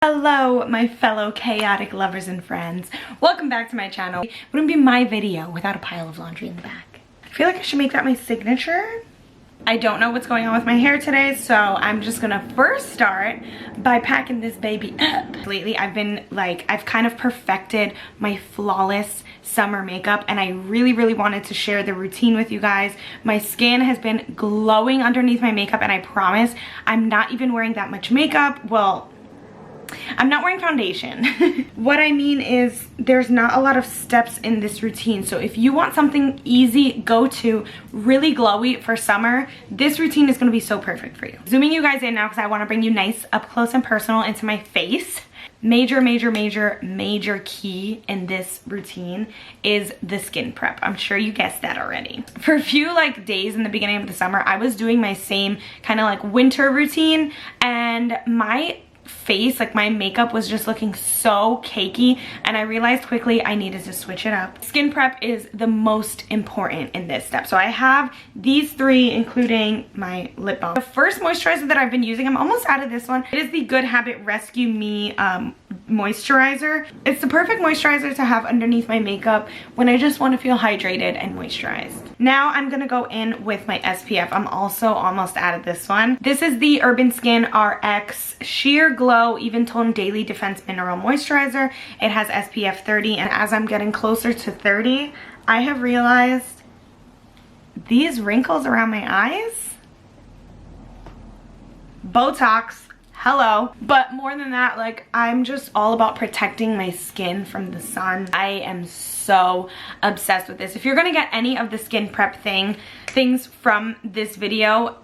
Hello, my fellow chaotic lovers and friends. Welcome back to my channel. It wouldn't be my video without a pile of laundry in the back. I feel like I should make that my signature. I don't know what's going on with my hair today, so I'm just gonna first start by packing this baby up. Lately, I've kind of perfected my flawless summer makeup, and I really wanted to share the routine with you guys. My skin has been glowing underneath my makeup, and I promise I'm not even wearing that much makeup. Well, I'm not wearing foundation. What I mean is there's not a lot of steps in this routine. So if you want something easy, go to, really glowy for summer, this routine is gonna be so perfect for you. Zooming you guys in now because I wanna bring you nice up close and personal into my face. Major key in this routine is the skin prep. I'm sure you guessed that already. For a few days in the beginning of the summer, I was doing my same kind of winter routine, and my face, my makeup was just looking so cakey, and I realized quickly I needed to switch it up. Skin prep is the most important in this step. So I have these three, including my lip balm. The first moisturizer that I've been using, I'm almost out of this one. It is the Good Habit Rescue Me moisturizer. It's the perfect moisturizer to have underneath my makeup when I just want to feel hydrated and moisturized. Now I'm gonna go in with my SPF. I'm also almost out of this one. This is the Urban Skin RX Sheer Glow Even Tone Daily Defense Mineral Moisturizer. It has SPF 30, and as I'm getting closer to 30, I have realized these wrinkles around my eyes, Botox, hello. But more than that, I'm just all about protecting my skin from the sun. I am so obsessed with this. If you're gonna get any of the skin prep things from this video,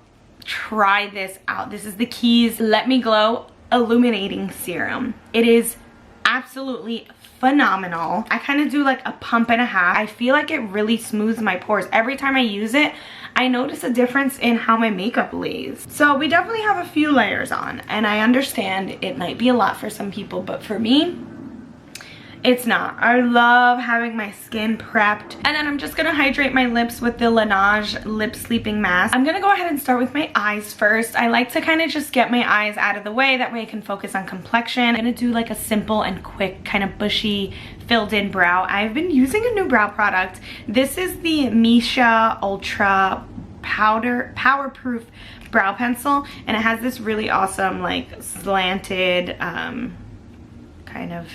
try this out. This is the Keys Let Me Glow Illuminating Serum. It is absolutely phenomenal. I kind of do a pump and a half. I feel like it really smooths my pores. Every time I use it, I notice a difference in how my makeup lays. So we definitely have a few layers on, and I understand it might be a lot for some people, but for me, it's not. I love having my skin prepped. And then I'm just gonna hydrate my lips with the Lash Lip Sleeping Mask. I'm gonna go ahead and start with my eyes first. I like to kind of just get my eyes out of the way. That way I can focus on complexion. I'm gonna do a simple and quick kind of bushy filled in brow. I've been using a new brow product. This is the Misha Ultra Powerproof Brow Pencil. And it has this really awesome slanted kind of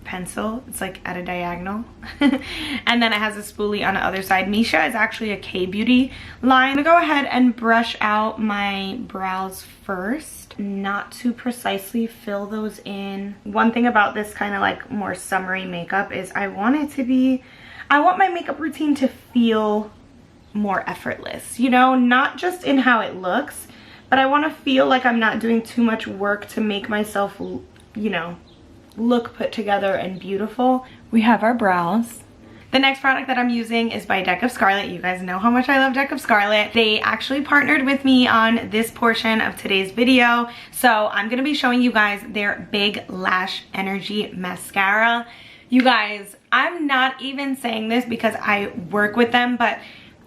pencil. It's at a diagonal. And then it has a spoolie on the other side. Misha is actually a K-beauty line. I'm gonna go ahead and brush out my brows first, not to precisely fill those in. One thing about this kind of more summery makeup is I want my makeup routine to feel more effortless, you know, not just in how it looks, but I want to feel like I'm not doing too much work to make myself, you know, look put together and beautiful. We have our brows. The next product that I'm using is by Deck of Scarlet. You guys know how much I love Deck of Scarlet. They actually partnered with me on this portion of today's video. So I'm gonna be showing you guys their Big Lash Energy Mascara. You guys, I'm not even saying this because I work with them, but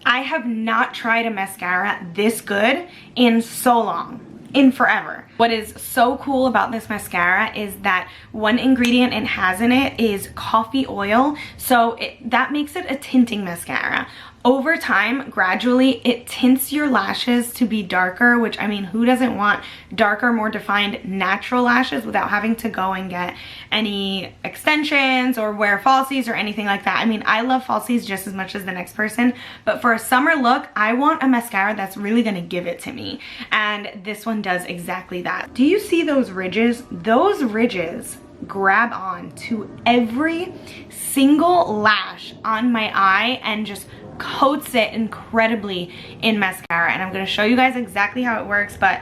I have not tried a mascara this good in so long. In forever. What is so cool about this mascara is that one ingredient it has in it is coffee oil, so that makes it a tinting mascara. Over time, gradually, it tints your lashes to be darker, which, I mean, who doesn't want darker, more defined, natural lashes without having to go and get any extensions or wear falsies or anything like that? I mean, I love falsies just as much as the next person, but for a summer look, I want a mascara that's really gonna give it to me, and this one does exactly that. Do you see those ridges? Those ridges grab on to every single lash on my eye and just coats it incredibly in mascara. And I'm going to show you guys exactly how it works, but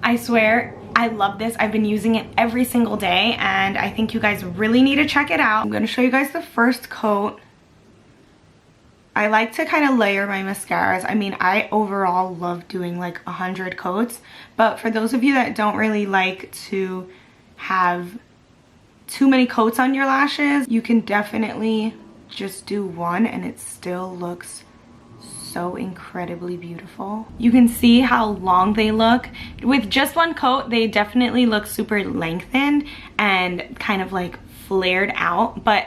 I swear I love this. I've been using it every single day, and I think you guys really need to check it out. I'm going to show you guys the first coat. I like to kind of layer my mascaras. I mean, I overall love doing 100 coats, but for those of you that don't really like to have too many coats on your lashes, you can definitely just do one and it still looks so incredibly beautiful. You can see how long they look. With just one coat, they definitely look super lengthened and kind of like flared out, but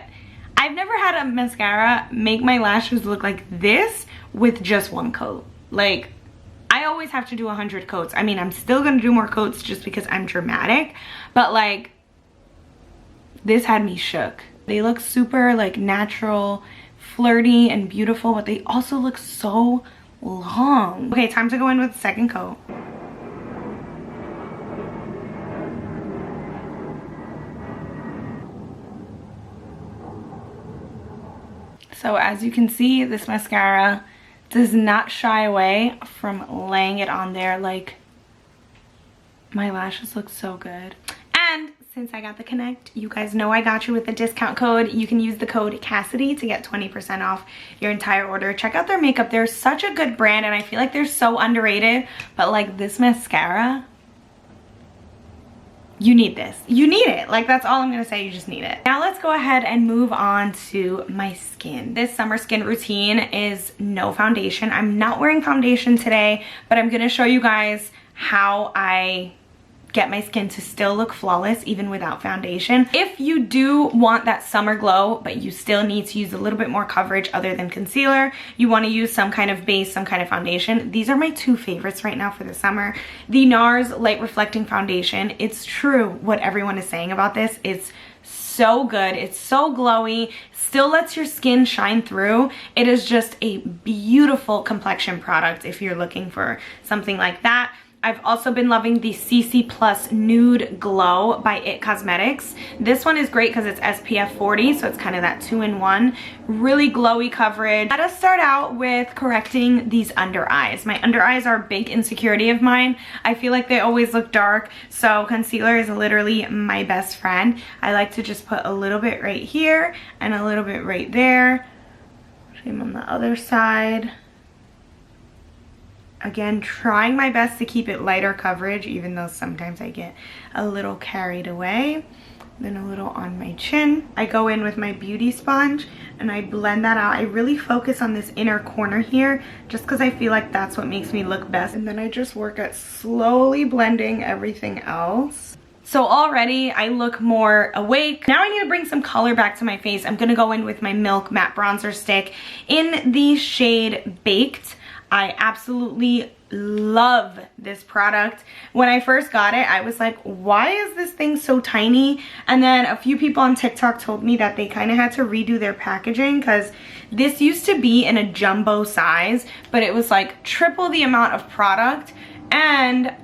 I've never had a mascara make my lashes look like this with just one coat. Like, I always have to do 100 coats. I mean, I'm still gonna do more coats just because I'm dramatic, but like, this had me shook. They look super like natural, flirty and beautiful, but they also look so long. Okay, time to go in with the second coat. So as you can see, this mascara does not shy away from laying it on there. Like, my lashes look so good. And since I got the Connect, you guys know I got you with the discount code. You can use the code Cassidy to get 20% off your entire order. Check out their makeup. They're such a good brand and I feel like they're so underrated. But like, this mascara, you need this. You need it. Like, that's all I'm gonna say. You just need it. Now let's go ahead and move on to my skin. This summer skin routine is no foundation. I'm not wearing foundation today, but I'm gonna show you guys how I get my skin to still look flawless even without foundation. If you do want that summer glow, but you still need to use a little bit more coverage other than concealer, you want to use some kind of base, some kind of foundation. These are my two favorites right now for the summer. The Nars Light Reflecting Foundation. It's true what everyone is saying about this. It's so good. It's so glowy, still lets your skin shine through. It is just a beautiful complexion product if you're looking for something like that. I've also been loving the CC Plus Nude Glow by IT Cosmetics. This one is great because it's SPF 40, so it's kind of that 2-in-1. Really glowy coverage. Let us start out with correcting these under eyes. My under eyes are a big insecurity of mine. I feel like they always look dark, so concealer is literally my best friend. I like to just put a little bit right here and a little bit right there. Same on the other side. Again, trying my best to keep it lighter coverage, even though sometimes I get a little carried away. Then a little on my chin. I go in with my beauty sponge and I blend that out. I really focus on this inner corner here just because I feel like that's what makes me look best. And then I just work at slowly blending everything else. So already I look more awake. Now I need to bring some color back to my face. I'm gonna go in with my Milk Matte Bronzer Stick in the shade Baked. I absolutely love this product. When I first got it, I was like, why is this thing so tiny? And then a few people on TikTok told me that they kind of had to redo their packaging because this used to be in a jumbo size, but it was like triple the amount of product. And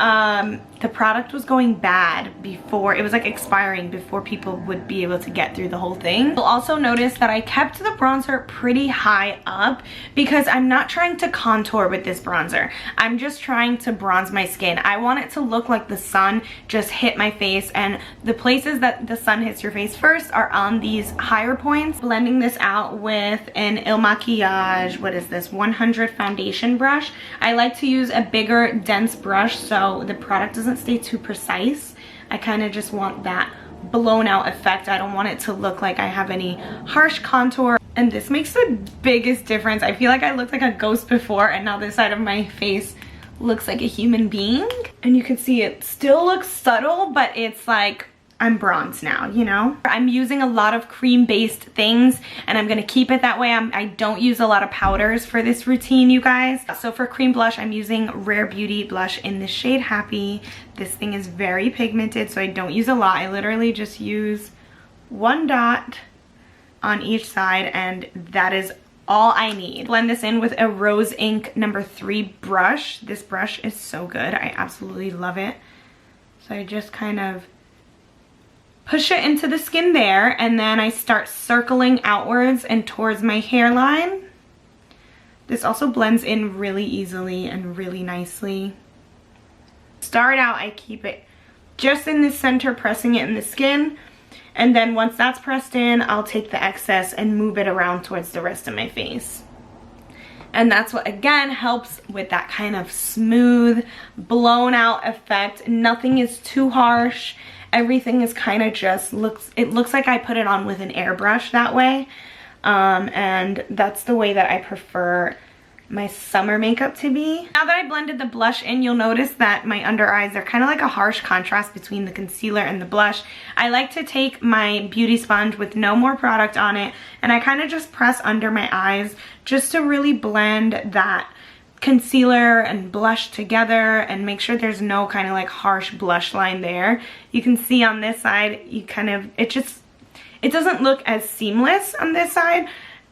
the product was going bad before, it was like expiring before people would be able to get through the whole thing. You'll also notice that I kept the bronzer pretty high up because I'm not trying to contour with this bronzer. I'm just trying to bronze my skin. I want it to look like the sun just hit my face, and the places that the sun hits your face first are on these higher points. Blending this out with an Il Makiage, what is this, 100 foundation brush. I like to use a bigger, dense brush so the product doesn't stay too precise. I kind of just want that blown out effect. I don't want it to look like I have any harsh contour. And this makes the biggest difference. I feel like I looked like a ghost before and now this side of my face looks like a human being. And you can see it still looks subtle, but it's like I'm bronzed now, you know? I'm using a lot of cream-based things and I'm gonna keep it that way. I don't use a lot of powders for this routine, you guys. So for cream blush, I'm using Rare Beauty blush in the shade Happy. This thing is very pigmented, so I don't use a lot. I literally just use one dot on each side and that is all I need. Blend this in with a Rose Ink No. 3 brush. This brush is so good. I absolutely love it. So I just kind of push it into the skin there, and then I start circling outwards and towards my hairline. This also blends in really easily and really nicely. Start out, I keep it just in the center, pressing it in the skin, and then once that's pressed in, I'll take the excess and move it around towards the rest of my face. And that's what, again, helps with that kind of smooth, blown out effect. Nothing is too harsh. Everything is kind of just it looks like I put it on with an airbrush that way. And that's the way that I prefer my summer makeup to be. Now that I blended the blush in, you'll notice that my under eyes are kind of like a harsh contrast between the concealer and the blush. I like to take my beauty sponge with no more product on it, and I kind of just press under my eyes just to really blend that concealer and blush together and make sure there's no kind of like harsh blush line there. You can see on this side, it doesn't look as seamless on this side.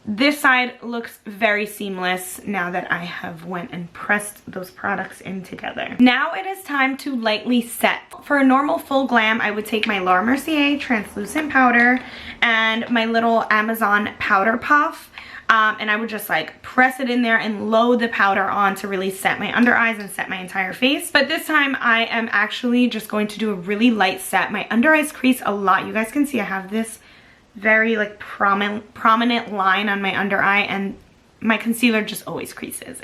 This side looks very seamless now that I have went and pressed those products in together. Now it is time to lightly set. For a normal full glam, I would take my Laura Mercier translucent powder and my little Amazon powder puff. And I would just like press it in there and load the powder on to really set my under eyes and set my entire face. But this time I am actually just going to do a really light set. My under eyes crease a lot. You guys can see I have this very like prominent line on my under eye, and my concealer just always creases.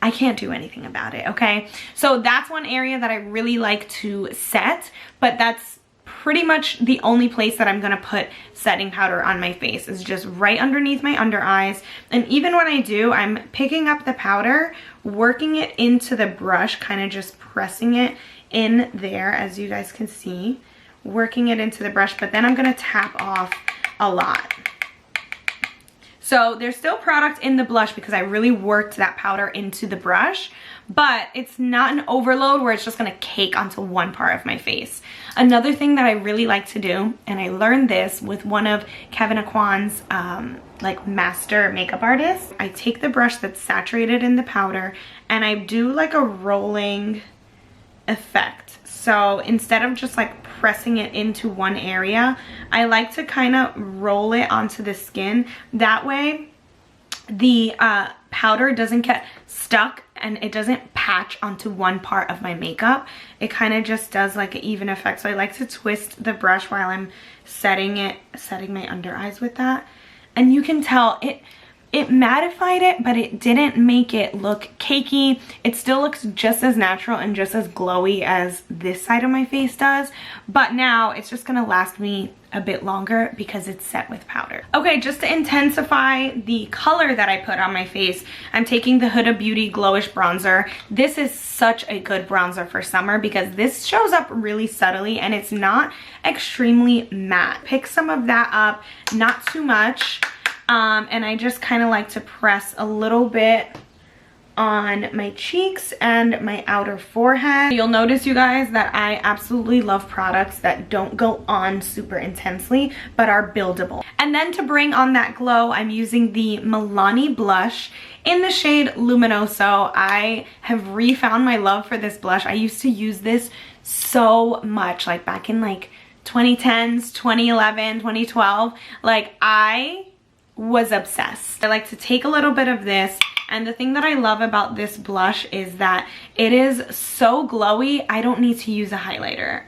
I can't do anything about it, okay? So that's one area that I really like to set, but that's pretty much the only place that I'm gonna put setting powder on my face, is just right underneath my under eyes. And even when I do, I'm picking up the powder, working it into the brush, kind of just pressing it in there, as you guys can see, working it into the brush, but then I'm gonna tap off a lot. So there's still product in the blush because I really worked that powder into the brush, but it's not an overload where it's just gonna cake onto one part of my face. Another thing that I really like to do, and I learned this with one of Kevyn Aucoin's like master makeup artists, I take the brush that's saturated in the powder and I do like a rolling effect. So instead of just like pressing it into one area, I like to kind of roll it onto the skin. That way the powder doesn't get stuck and it doesn't patch onto one part of my makeup. It kind of just does like an even effect. So I like to twist the brush while I'm setting my under eyes with that. And you can tell it mattified it, but it didn't make it look cakey. It still looks just as natural and just as glowy as this side of my face does, but now it's just gonna last me a bit longer because it's set with powder. Okay, just to intensify the color that I put on my face, I'm taking the Huda Beauty Glowish Bronzer. This is such a good bronzer for summer because this shows up really subtly and it's not extremely matte. Pick some of that up, not too much. And I just kind of like to press a little bit on my cheeks and my outer forehead. You'll notice, you guys, that I absolutely love products that don't go on super intensely but are buildable. And then to bring on that glow, I'm using the Milani blush in the shade Luminoso. I have refound my love for this blush. I used to use this so much, like back in like 2010s, 2011, 2012. Like I was obsessed. I like to take a little bit of this, and the thing that I love about this blush is that it is so glowy. I don't need to use a highlighter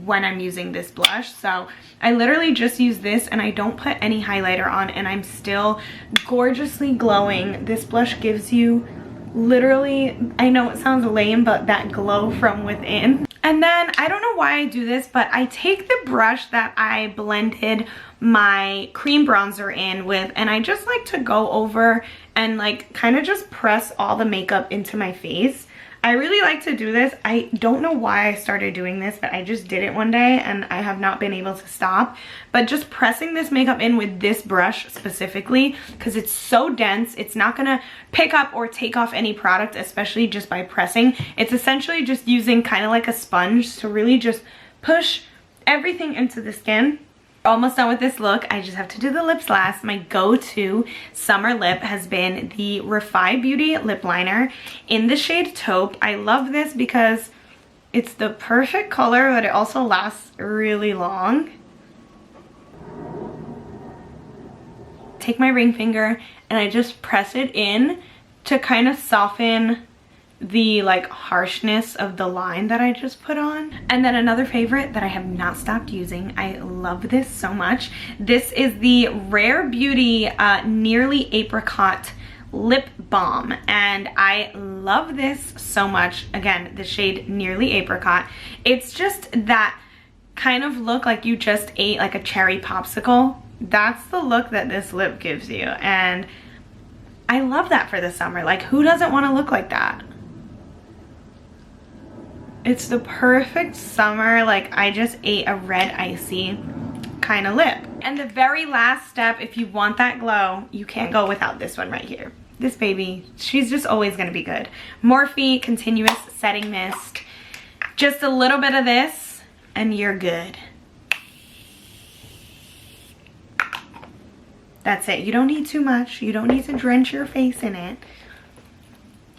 when I'm using this blush. So I literally just use this and I don't put any highlighter on and I'm still gorgeously glowing. This blush gives you literally, I know it sounds lame, but that glow from within. And then I don't know why I do this, but I take the brush that I blended my cream bronzer in with, and I just like to go over and like kind of just press all the makeup into my face. I really like to do this. I don't know why I started doing this, but I just did it one day and I have not been able to stop. But just pressing this makeup in with this brush specifically, because it's so dense, it's not gonna pick up or take off any product, especially just by pressing. It's essentially just using kind of like a sponge to really just push everything into the skin. Almost done with this look. I just have to do the lips last. My go-to summer lip has been the Refi Beauty lip liner in the shade Taupe. I love this because it's the perfect color, but it also lasts really long. Take my ring finger and I just press it in to kind of soften the like harshness of the line that I just put on. And then another favorite that I have not stopped using, I love this so much. This is the Rare Beauty Nearly Apricot Lip Balm, and I love this so much. Again, the shade Nearly Apricot. It's just that kind of look like you just ate like a cherry popsicle. That's the look that this lip gives you, and I love that for the summer. Like, who doesn't want to look like that? It's the perfect summer, like I just ate a red icy kind of lip. And the very last step, if you want that glow, you can't go without this one right here. This baby, she's just always gonna be good. Morphe Continuous Setting Mist. Just a little bit of this and you're good. That's it. You don't need too much. You don't need to drench your face in it.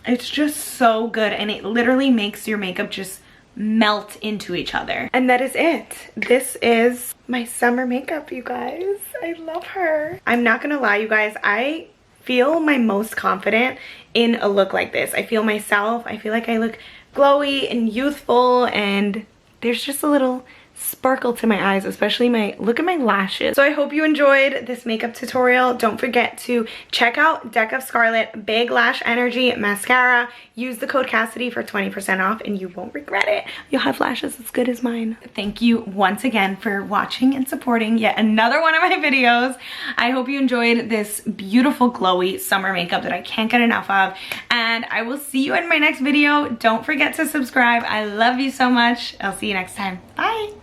It's just so good, and it literally makes your makeup just melt into each other. And that is it. This is my summer makeup, you guys. I love her. I'm not gonna lie, you guys, I feel my most confident in a look like this. I feel myself. I feel like I look glowy and youthful, and there's just a little sparkle to my eyes, especially look at my lashes. So I hope you enjoyed this makeup tutorial. Don't forget to check out Deck of Scarlet Big Lash Energy Mascara. Use the code Cassidy for 20% off and you won't regret it. You'll have lashes as good as mine. Thank you once again for watching and supporting yet another one of my videos. I hope you enjoyed this beautiful glowy summer makeup that I can't get enough of, and I will see you in my next video. Don't forget to subscribe. I love you so much. I'll see you next time. Bye.